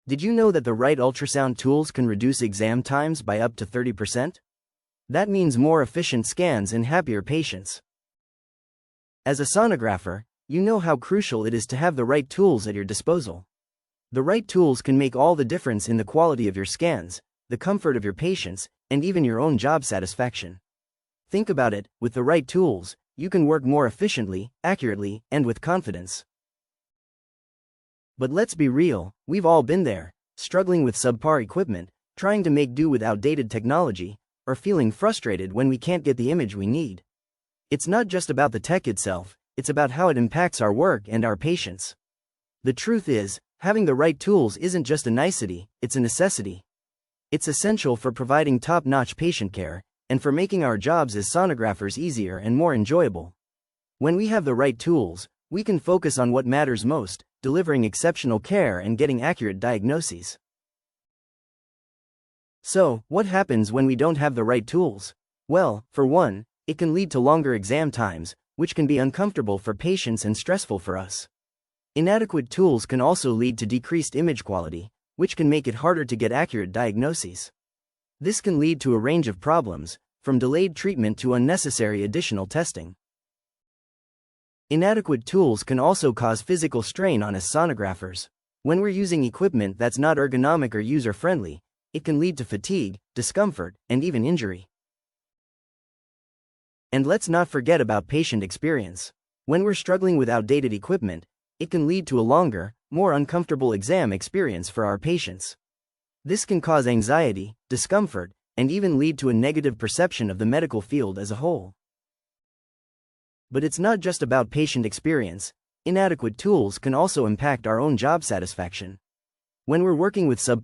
Did you know that the right ultrasound tools can reduce exam times by up to 30%? That means more efficient scans and happier patients. As a sonographer, you know how crucial it is to have the right tools at your disposal. The right tools can make all the difference in the quality of your scans, the comfort of your patients, and even your own job satisfaction. Think about it, with the right tools, you can work more efficiently, accurately, and with confidence. But let's be real, we've all been there, struggling with subpar equipment, trying to make do with outdated technology, or feeling frustrated when we can't get the image we need. It's not just about the tech itself, it's about how it impacts our work and our patients. The truth is, having the right tools isn't just a nicety, it's a necessity. It's essential for providing top-notch patient care, and for making our jobs as sonographers easier and more enjoyable. When we have the right tools, we can focus on what matters most, delivering exceptional care and getting accurate diagnoses. So, what happens when we don't have the right tools? Well, for one, it can lead to longer exam times, which can be uncomfortable for patients and stressful for us. Inadequate tools can also lead to decreased image quality, which can make it harder to get accurate diagnoses. This can lead to a range of problems, from delayed treatment to unnecessary additional testing. Inadequate tools can also cause physical strain on us sonographers. When we're using equipment that's not ergonomic or user-friendly, it can lead to fatigue, discomfort, and even injury. And let's not forget about patient experience. When we're struggling with outdated equipment, it can lead to a longer, more uncomfortable exam experience for our patients. This can cause anxiety, discomfort, and even lead to a negative perception of the medical field as a whole. But it's not just about patient experience. Inadequate tools can also impact our own job satisfaction. When we're working with